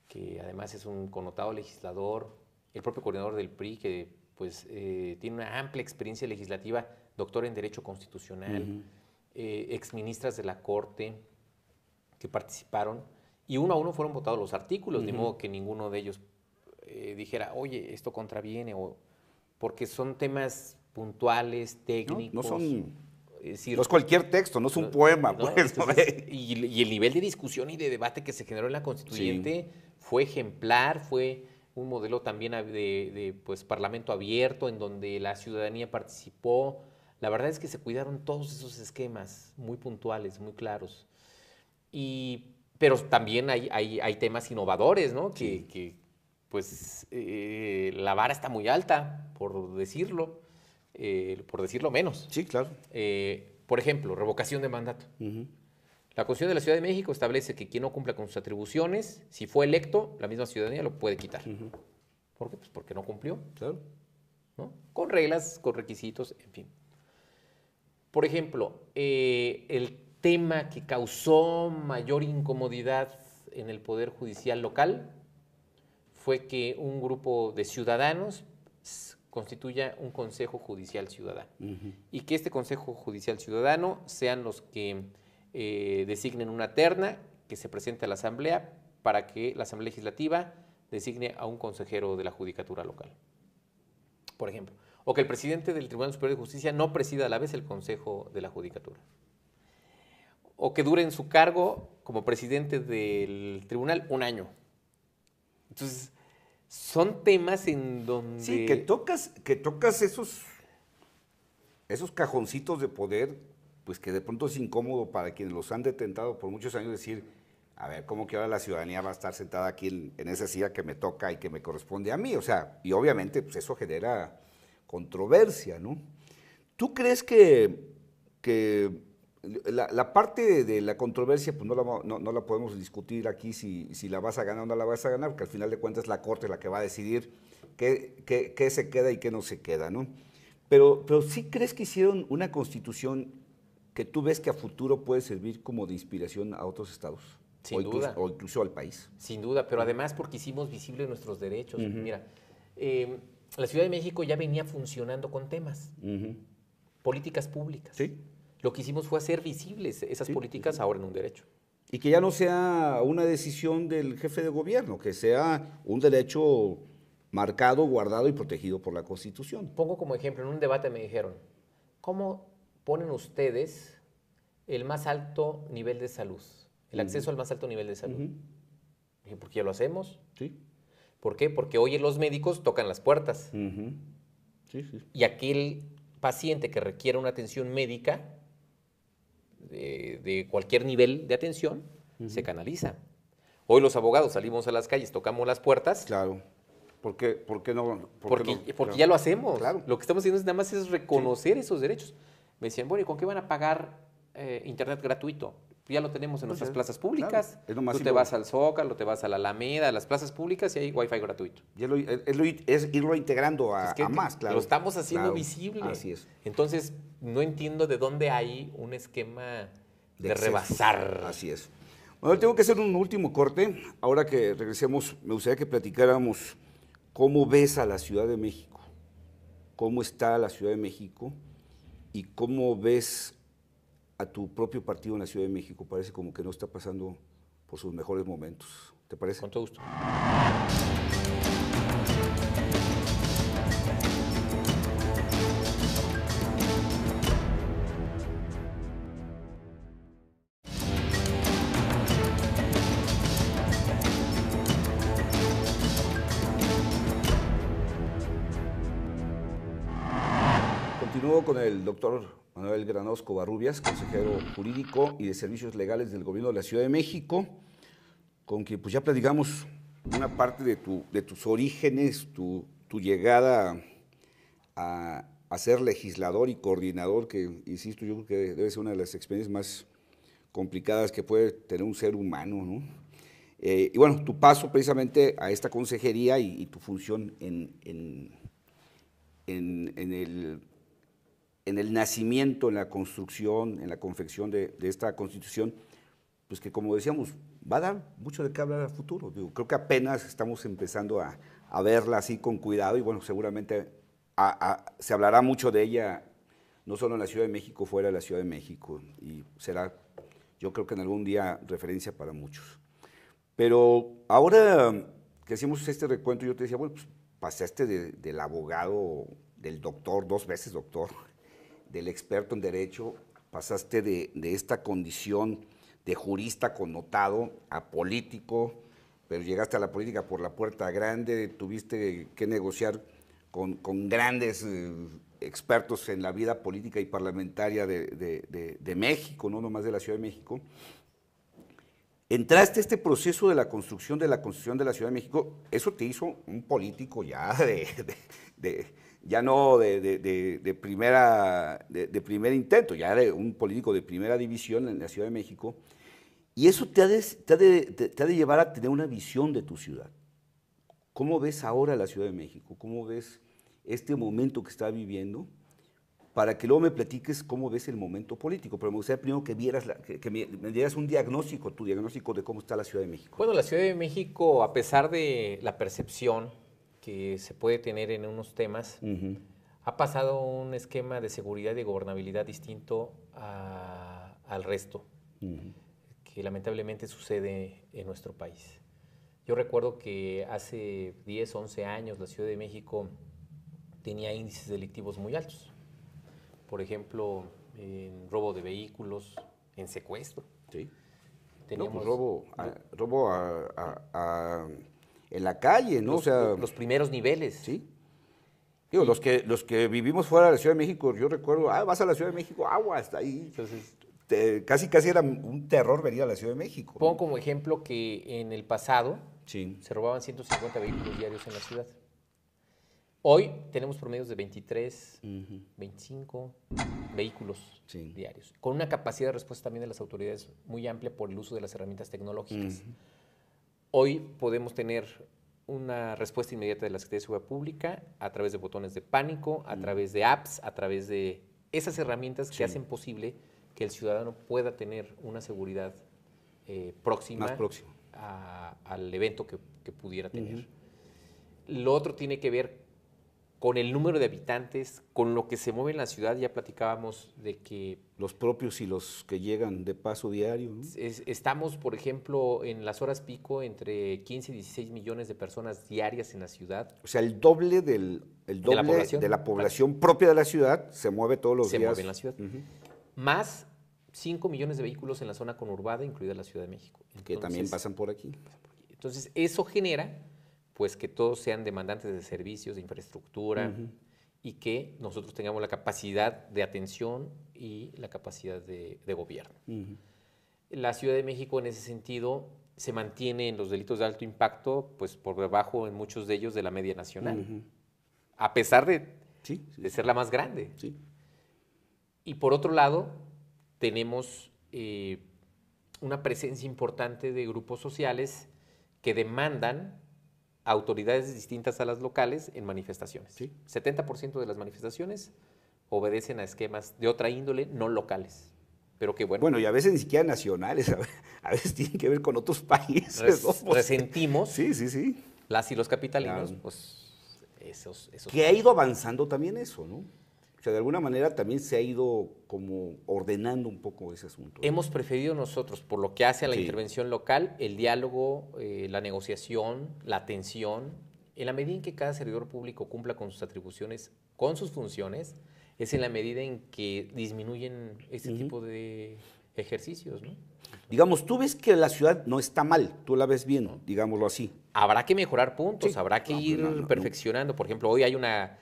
que además es un connotado legislador, el propio coordinador del PRI, que pues tiene una amplia experiencia legislativa, doctor en Derecho Constitucional, exministras de la Corte que participaron, y uno a uno fueron votados los artículos, de modo que ninguno de ellos dijera, oye, esto contraviene, o porque son temas puntuales, técnicos. No son, no es cualquier texto, no es un poema. Pues, entonces, y el nivel de discusión y de debate que se generó en la Constituyente fue ejemplar, fue un modelo también de pues, parlamento abierto, en donde la ciudadanía participó. La verdad es que se cuidaron todos esos esquemas muy puntuales, muy claros. Pero también hay temas innovadores, ¿no? Que pues la vara está muy alta, por decirlo menos. Sí, claro. Por ejemplo, revocación de mandato. La Constitución de la Ciudad de México establece que quien no cumpla con sus atribuciones, si fue electo, la misma ciudadanía lo puede quitar. ¿Por qué? Pues porque no cumplió. Claro. ¿No? Con reglas, con requisitos, en fin. Por ejemplo, el tema que causó mayor incomodidad en el Poder Judicial local fue que un grupo de ciudadanos constituya un Consejo Judicial Ciudadano. Y que este Consejo Judicial Ciudadano sean los que designen una terna que se presente a la Asamblea para que la Asamblea Legislativa designe a un consejero de la Judicatura local, por ejemplo. O que el presidente del Tribunal Superior de Justicia no presida a la vez el Consejo de la Judicatura. O que dure en su cargo como presidente del tribunal un año. Entonces, son temas en donde... Sí, que tocas esos cajoncitos de poder, pues que de pronto es incómodo para quienes los han detentado por muchos años decir, a ver, ¿cómo que ahora la ciudadanía va a estar sentada aquí en esa silla que me toca y que me corresponde a mí? O sea, y obviamente pues eso genera controversia, ¿no? ¿Tú crees que la parte de la controversia, pues no la podemos discutir aquí si la vas a ganar o no la vas a ganar, porque al final de cuentas la Corte es la que va a decidir qué se queda y qué no se queda, ¿no? Pero sí crees que hicieron una Constitución que tú ves que a futuro puede servir como de inspiración a otros estados. Sin duda. O incluso al país. Sin duda, pero además porque hicimos visibles nuestros derechos. Mira, la Ciudad de México ya venía funcionando con temas, políticas públicas. Sí. Lo que hicimos fue hacer visibles esas políticas ahora en un derecho. Y que ya no sea una decisión del jefe de gobierno, que sea un derecho marcado, guardado y protegido por la Constitución. Pongo como ejemplo, en un debate me dijeron, ¿cómo ponen ustedes el más alto nivel de salud? El acceso al más alto nivel de salud. Dije, ¿por qué ya lo hacemos? Sí. ¿Por qué? Porque hoy los médicos tocan las puertas. Sí, sí. Y aquel paciente que requiera una atención médica de cualquier nivel de atención, se canaliza. Hoy los abogados salimos a las calles, tocamos las puertas. Claro. ¿Por qué no? Porque Claro. ya lo hacemos. Claro. Lo que estamos haciendo es nada más es reconocer esos derechos. Me decían, bueno, ¿y con qué van a pagar internet gratuito? Ya lo tenemos en nuestras plazas públicas. Claro, es lo más Tú te vas al Zócalo, te vas a la Alameda, a las plazas públicas y hay Wi-Fi gratuito. Es irlo integrando a más, claro. Lo estamos haciendo Claro, visible. así es. Entonces, no entiendo de dónde hay un esquema de exceso. rebasar. Así es. Bueno, tengo que hacer un último corte. Ahora que regresemos, me gustaría que platicáramos cómo ves a la Ciudad de México, cómo está la Ciudad de México y cómo ves a tu propio partido en la Ciudad de México. Parece como que no está pasando por sus mejores momentos. ¿Te parece? Con todo gusto. Continúo con el doctor Manuel Granados Covarrubias, consejero jurídico y de servicios legales del Gobierno de la Ciudad de México, con quien pues ya platicamos una parte de tus orígenes, tu llegada a ser legislador y coordinador, que insisto, yo creo que debe ser una de las experiencias más complicadas que puede tener un ser humano, ¿no? Y bueno, tu paso precisamente a esta consejería y tu función en el nacimiento, en la construcción, en la confección de esta Constitución, pues que como decíamos, va a dar mucho de qué hablar al futuro. Digo, creo que apenas estamos empezando a verla así con cuidado y bueno, seguramente se hablará mucho de ella, no solo en la Ciudad de México, fuera de la Ciudad de México, y será, yo creo que en algún día, referencia para muchos. Pero ahora que hacemos este recuento, yo te decía, bueno, pues pasaste del abogado, del doctor, 2 veces doctor, del experto en derecho, pasaste de esta condición de jurista connotado a político, pero llegaste a la política por la puerta grande, tuviste que negociar con grandes expertos en la vida política y parlamentaria de México, no nomás de la Ciudad de México. Entraste a este proceso de la construcción de la Constitución de la Ciudad de México, eso te hizo un político ya ya no de primer intento, ya de un político de primera división en la Ciudad de México, y eso te ha de llevar a tener una visión de tu ciudad. ¿Cómo ves ahora la Ciudad de México? ¿Cómo ves este momento que está viviendo? Para que luego me platiques cómo ves el momento político, pero me gustaría primero que me dieras un diagnóstico, tu diagnóstico de cómo está la Ciudad de México. Bueno, la Ciudad de México, a pesar de la percepción que se puede tener en unos temas, ha pasado un esquema de seguridad y gobernabilidad distinto al resto, que lamentablemente sucede en nuestro país. Yo recuerdo que hace 10, 11 años la Ciudad de México tenía índices delictivos muy altos. Por ejemplo, en robo de vehículos, en secuestro. Sí. Teníamos no, pues robo en la calle, ¿no? Los primeros niveles. Sí. Digo, los que vivimos fuera de la Ciudad de México, yo recuerdo, vas a la Ciudad de México, aguas, ahí. Entonces, casi era un terror venir a la Ciudad de México. Pongo como ejemplo que en el pasado sí, se robaban 150 vehículos diarios en la ciudad. Hoy tenemos promedios de 23, 25 vehículos diarios, con una capacidad de respuesta también de las autoridades muy amplia por el uso de las herramientas tecnológicas. Hoy podemos tener una respuesta inmediata de la Secretaría de Seguridad Pública a través de botones de pánico, a través de apps, a través de esas herramientas que hacen posible que el ciudadano pueda tener una seguridad próxima, más próximo al evento que pudiera tener. Lo otro tiene que ver con el número de habitantes, con lo que se mueve en la ciudad. Ya platicábamos de que los propios y los que llegan de paso diario, ¿no? Estamos, por ejemplo, en las horas pico entre 15 y 16 millones de personas diarias en la ciudad. O sea, el doble de la población propia de la ciudad se mueve todos los días. Se mueve en la ciudad. Más 5 millones de vehículos en la zona conurbada, incluida la Ciudad de México. Entonces, que también pasan por aquí. Entonces, eso genera pues que todos sean demandantes de servicios, de infraestructura, y que nosotros tengamos la capacidad de atención y la capacidad de gobierno. La Ciudad de México, en ese sentido, se mantiene en los delitos de alto impacto pues por debajo en muchos de ellos de la media nacional, a pesar de ser la más grande. Sí. Y por otro lado, tenemos una presencia importante de grupos sociales que demandan autoridades distintas a las locales en manifestaciones. Sí. 70% de las manifestaciones obedecen a esquemas de otra índole, no locales. Pero que bueno. Bueno, y a veces ni siquiera nacionales, a veces tienen que ver con otros países. Resentimos sí. las y los capitalinos, claro. Pues esos. Que ha ido avanzando también eso, ¿no? O sea, de alguna manera también se ha ido como ordenando un poco ese asunto, ¿no? Hemos preferido nosotros, por lo que hace a la intervención local, el diálogo, la negociación, la atención. En la medida en que cada servidor público cumpla con sus atribuciones, con sus funciones, es en la medida en que disminuyen este tipo de ejercicios, ¿no? Digamos, tú ves que la ciudad no está mal, tú la ves bien, digámoslo así. Habrá que mejorar puntos, Sí. habrá que ir perfeccionando. Por ejemplo, hoy hay una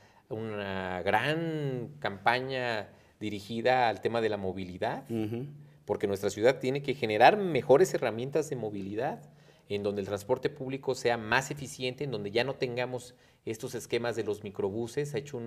gran campaña dirigida al tema de la movilidad, porque nuestra ciudad tiene que generar mejores herramientas de movilidad, en donde el transporte público sea más eficiente, en donde ya no tengamos estos esquemas de los microbuses. Ha hecho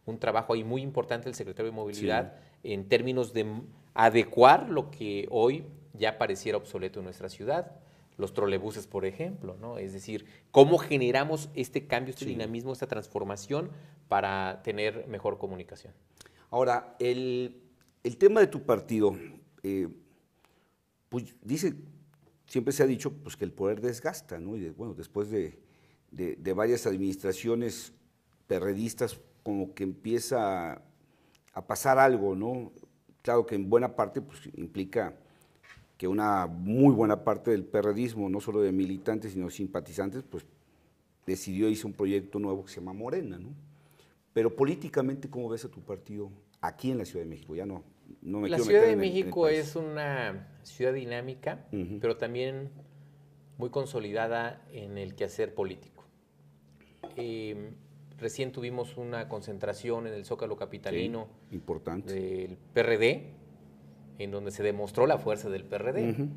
un trabajo ahí muy importante el secretario de Movilidad en términos de adecuar lo que hoy ya pareciera obsoleto en nuestra ciudad. Los trolebuses, por ejemplo, ¿no? Es decir, cómo generamos este cambio, este dinamismo, esta transformación para tener mejor comunicación. Ahora, el tema de tu partido, pues siempre se ha dicho pues, que el poder desgasta, ¿no? Y bueno, después de varias administraciones perredistas, como que empieza a pasar algo, ¿no? Claro que en buena parte pues, implica que una muy buena parte del perredismo, no solo de militantes, sino simpatizantes, pues hizo un proyecto nuevo que se llama Morena, ¿no? Pero políticamente, ¿cómo ves a tu partido aquí en la Ciudad de México? Ya no me La quiero Ciudad meter de en México el es una ciudad dinámica, pero también muy consolidada en el quehacer político. Recién tuvimos una concentración en el Zócalo capitalino importante del PRD, en donde se demostró la fuerza del PRD.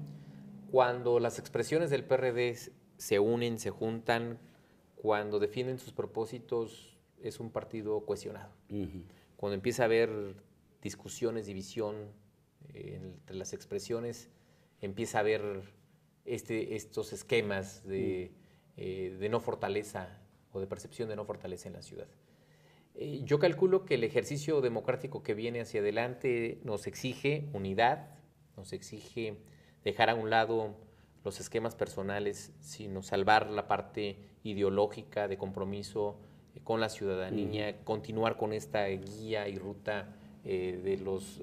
Cuando las expresiones del PRD se unen, se juntan, cuando defienden sus propósitos, es un partido cohesionado. Cuando empieza a haber discusiones, división entre las expresiones, empieza a haber estos esquemas de no fortaleza o de percepción de no fortaleza en la ciudad. Yo calculo que el ejercicio democrático que viene hacia adelante nos exige unidad, nos exige dejar a un lado los esquemas personales, sino salvar la parte ideológica de compromiso con la ciudadanía, continuar con esta guía y ruta de los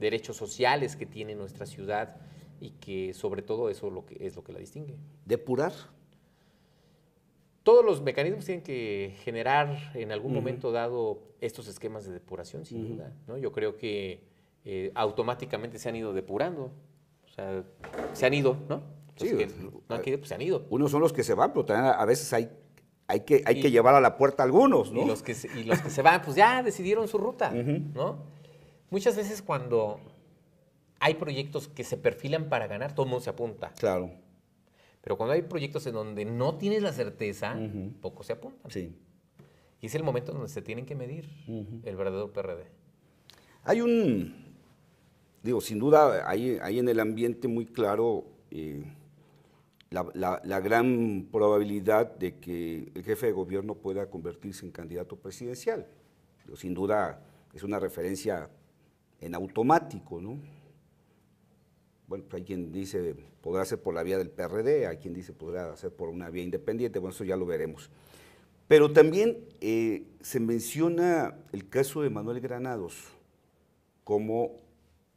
derechos sociales que tiene nuestra ciudad y que sobre todo eso es lo que la distingue. ¿Depurar? Todos los mecanismos tienen que generar en algún momento dado estos esquemas de depuración, sin duda, ¿no? Yo creo que automáticamente se han ido depurando, o sea, se han ido, ¿no? Los que no han querido, pues se han ido. Unos son los que se van, pero también a veces hay que llevar a la puerta a algunos, ¿no? Y los que se van, pues ya decidieron su ruta, ¿no? Muchas veces cuando hay proyectos que se perfilan para ganar, todo el mundo se apunta. Claro. Pero cuando hay proyectos en donde no tienes la certeza, pocos se apuntan. Sí. Y es el momento en donde se tienen que medir el verdadero PRD. Hay sin duda, hay en el ambiente muy claro la gran probabilidad de que el jefe de gobierno pueda convertirse en candidato presidencial. Sin duda es una referencia en automático, ¿no? Bueno, pues hay quien dice podrá ser por la vía del PRD, hay quien dice podrá ser por una vía independiente, bueno, eso ya lo veremos. Pero también se menciona el caso de Manuel Granados como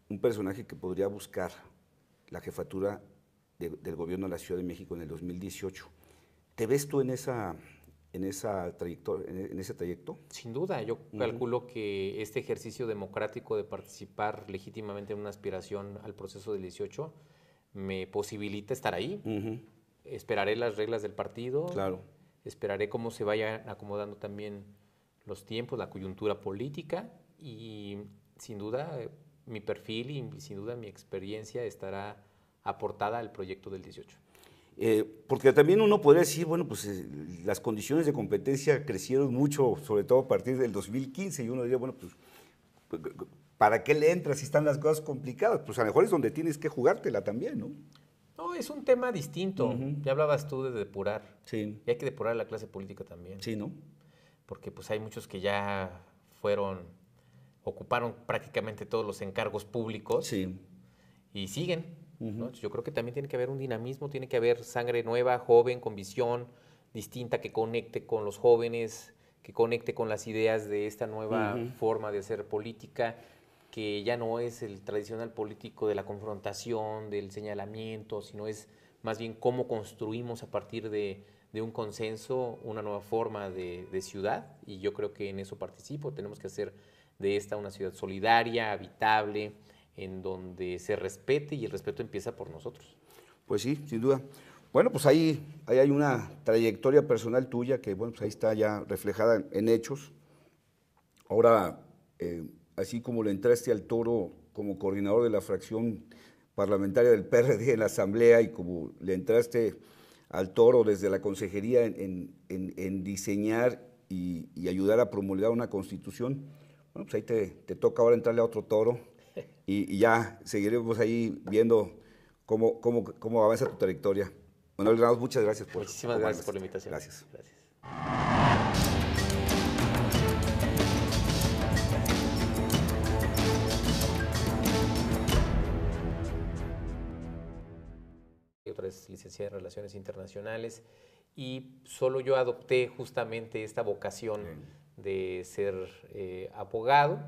un personaje que podría buscar la jefatura del gobierno de la Ciudad de México en el 2018. ¿Te ves tú en esa trayectoria, en ese trayecto? Sin duda, yo calculo que este ejercicio democrático de participar legítimamente en una aspiración al proceso del 18 me posibilita estar ahí. Esperaré las reglas del partido, Claro. esperaré cómo se vayan acomodando también los tiempos, la coyuntura política y sin duda mi perfil y sin duda mi experiencia estará aportada al proyecto del 18. Porque también uno podría decir, bueno, pues las condiciones de competencia crecieron mucho, sobre todo a partir del 2015, y uno diría, bueno, pues, ¿para qué le entras si están las cosas complicadas? Pues a lo mejor es donde tienes que jugártela también, ¿no? No, es un tema distinto. Ya hablabas tú de depurar. Sí. Y hay que depurar a la clase política también. Sí, ¿no? Porque pues hay muchos que ya ocuparon prácticamente todos los encargos públicos Sí. y siguen. ¿no? Yo creo que también tiene que haber un dinamismo, tiene que haber sangre nueva, joven, con visión distinta, que conecte con los jóvenes, que conecte con las ideas de esta nueva forma de hacer política, que ya no es el tradicional político de la confrontación, del señalamiento, sino es más bien cómo construimos a partir de un consenso una nueva forma de ciudad, y yo creo que en eso participo. Tenemos que hacer de esta una ciudad solidaria, habitable, en donde se respete, y el respeto empieza por nosotros. Pues sí, sin duda. Bueno, pues ahí hay una trayectoria personal tuya que, bueno, pues ahí está ya reflejada en hechos. Ahora, así como le entraste al toro como coordinador de la fracción parlamentaria del PRD en la Asamblea y como le entraste al toro desde la consejería en diseñar y ayudar a promulgar una constitución, bueno, pues ahí te toca ahora entrarle a otro toro y ya seguiremos ahí viendo cómo avanza tu trayectoria. Manuel Granados, muchas gracias por Muchísimas gracias por la invitación. Gracias. Otra es licenciada en Relaciones Internacionales, y solo yo adopté justamente esta vocación de ser abogado.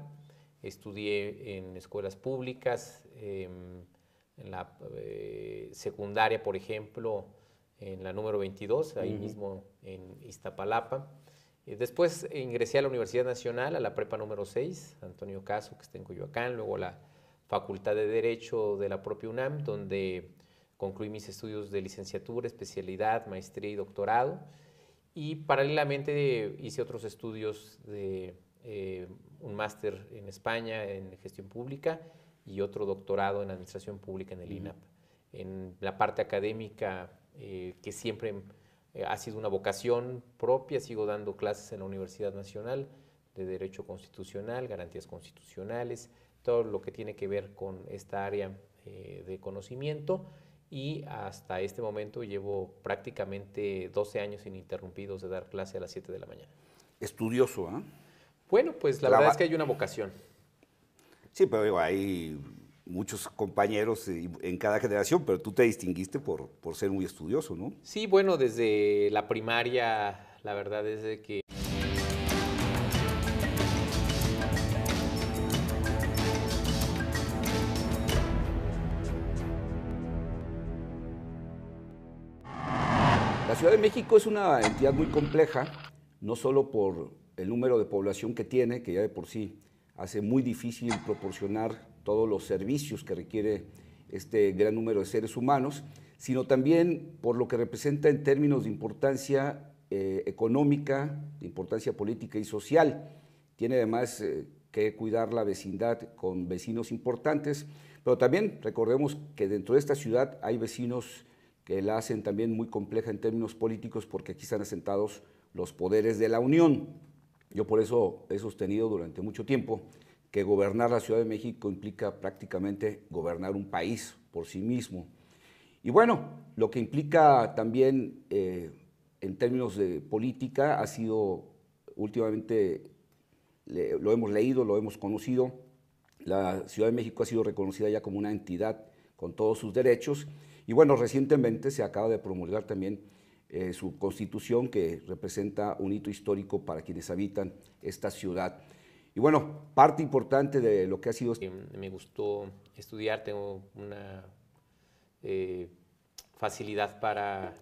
Estudié en escuelas públicas, en la secundaria, por ejemplo, en la número 22, ahí mismo en Iztapalapa. Después ingresé a la Universidad Nacional, a la prepa número 6, Antonio Caso, que está en Coyoacán, luego a la Facultad de Derecho de la propia UNAM, donde concluí mis estudios de licenciatura, especialidad, maestría y doctorado, y paralelamente hice otros estudios de un máster en España en gestión pública y otro doctorado en administración pública en el INAP. En la parte académica, que siempre ha sido una vocación propia, sigo dando clases en la Universidad Nacional de Derecho Constitucional, Garantías Constitucionales, todo lo que tiene que ver con esta área de conocimiento, y hasta este momento llevo prácticamente 12 años ininterrumpidos de dar clase a las 7 de la mañana. Estudioso, ¿ah? Bueno, pues la verdad es que hay una vocación. Sí, pero digo, hay muchos compañeros en cada generación, pero tú te distinguiste por ser muy estudioso, ¿no? Sí, bueno, desde la primaria, la verdad es de que La Ciudad de México es una entidad muy compleja, no solo por el número de población que tiene, que ya de por sí hace muy difícil proporcionar todos los servicios que requiere este gran número de seres humanos, sino también por lo que representa en términos de importancia económica, de importancia política y social. Tiene además que cuidar la vecindad con vecinos importantes, pero también recordemos que dentro de esta ciudad hay vecinos que la hacen también muy compleja en términos políticos, porque aquí están asentados los poderes de la Unión. Yo por eso he sostenido durante mucho tiempo que gobernar la Ciudad de México implica prácticamente gobernar un país por sí mismo. Y bueno, lo que implica también en términos de política ha sido últimamente, lo hemos leído, lo hemos conocido, La Ciudad de México ha sido reconocida ya como una entidad con todos sus derechos. Y bueno, recientemente se acaba de promulgar también su constitución, que representa un hito histórico para quienes habitan esta ciudad. Y bueno, parte importante de lo que ha sido... Me gustó estudiar, tengo una facilidad para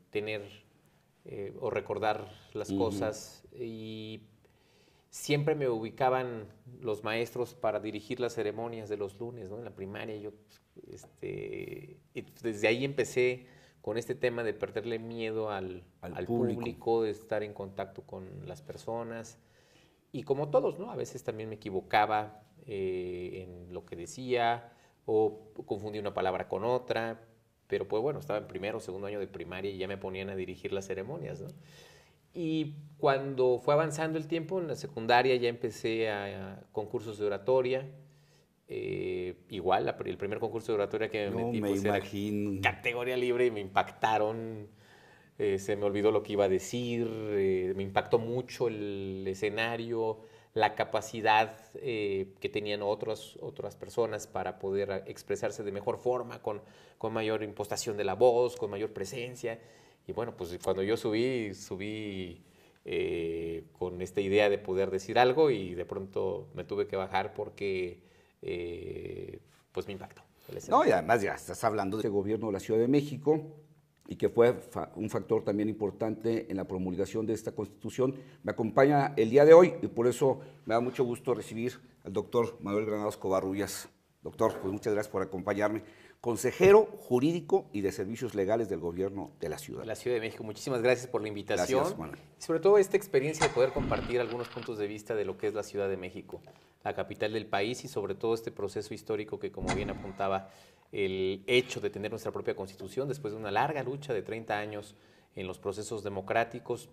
tener o recordar las cosas, y siempre me ubicaban los maestros para dirigir las ceremonias de los lunes, ¿no? En la primaria. Yo, desde ahí empecé con este tema de perderle miedo al público, de estar en contacto con las personas. Y como todos, ¿no? A veces también me equivocaba en lo que decía, o confundí una palabra con otra, pero pues bueno, estaba en primero o segundo año de primaria y ya me ponían a dirigir las ceremonias, ¿no? Y cuando fue avanzando el tiempo, en la secundaria ya empecé a concursos de oratoria. Igual, el primer concurso de oratoria que me metí, pues, era categoría libre, y me impactaron. Se me olvidó lo que iba a decir, me impactó mucho el escenario, la capacidad que tenían otras personas para poder expresarse de mejor forma, con mayor impostación de la voz, con mayor presencia. Y bueno, pues cuando yo subí con esta idea de poder decir algo, y de pronto me tuve que bajar porque pues me impactó. No, y además ya estás hablando de gobierno de la Ciudad de México, y que fue un factor también importante en la promulgación de esta Constitución. Me acompaña el día de hoy, y por eso me da mucho gusto recibir al doctor Manuel Granados Covarrubias. Doctor, pues muchas gracias por acompañarme. Consejero jurídico y de servicios legales del gobierno de la ciudad. La Ciudad de México. Muchísimas gracias por la invitación. Gracias, Manuel. Y sobre todo esta experiencia de poder compartir algunos puntos de vista de lo que es la Ciudad de México, la capital del país, y sobre todo este proceso histórico que, como bien apuntaba, el hecho de tener nuestra propia Constitución después de una larga lucha de 30 años en los procesos democráticos.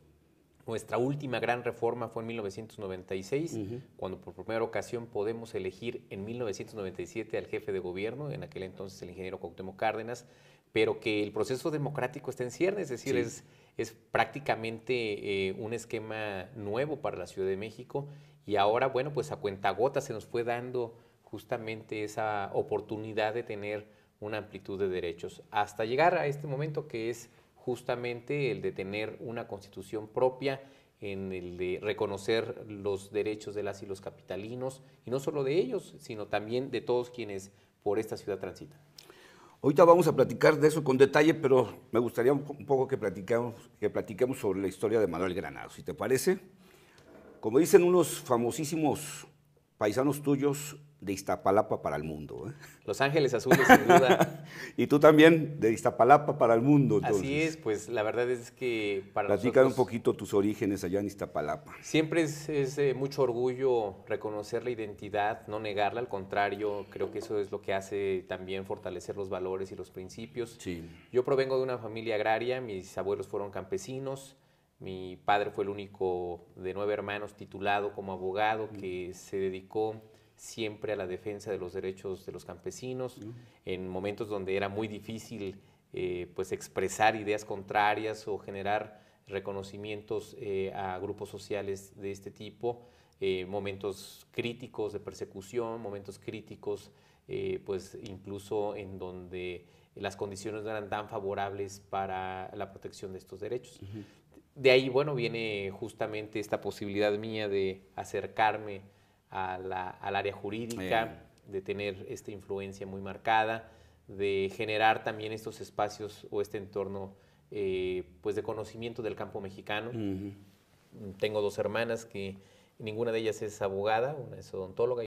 Nuestra última gran reforma fue en 1996, cuando por primera ocasión podemos elegir en 1997 al jefe de gobierno, en aquel entonces el ingeniero Cuauhtémoc Cárdenas, pero que el proceso democrático está en ciernes, es decir, es prácticamente un esquema nuevo para la Ciudad de México, y ahora, bueno, pues a cuentagotas se nos fue dando justamente esa oportunidad de tener una amplitud de derechos, hasta llegar a este momento que es justamente el de tener una constitución propia, en el de reconocer los derechos de las y los capitalinos, y no solo de ellos, sino también de todos quienes por esta ciudad transitan. Ahorita vamos a platicar de eso con detalle, pero me gustaría un poco que platiquemos sobre la historia de Manuel Granados, si te parece. Como dicen unos famosísimos paisanos tuyos, de Iztapalapa para el mundo, ¿eh? Los Ángeles Azules, sin duda. Y tú también, de Iztapalapa para el mundo. Entonces. Así es, pues la verdad es que para Platícanos nosotros... un poquito tus orígenes allá en Iztapalapa. Siempre es mucho orgullo reconocer la identidad, no negarla, al contrario, creo que eso es lo que hace también fortalecer los valores y los principios. Sí. Yo provengo de una familia agraria, mis abuelos fueron campesinos, mi padre fue el único de 9 hermanos titulado como abogado, que se dedicó siempre a la defensa de los derechos de los campesinos, en momentos donde era muy difícil pues expresar ideas contrarias o generar reconocimientos a grupos sociales de este tipo, momentos críticos de persecución, momentos críticos pues incluso en donde las condiciones no eran tan favorables para la protección de estos derechos. De ahí, bueno, viene justamente esta posibilidad mía de acercarme al área jurídica, de tener esta influencia muy marcada, de generar también estos espacios o este entorno pues de conocimiento del campo mexicano. Tengo 2 hermanas que ninguna de ellas es abogada, una es odontóloga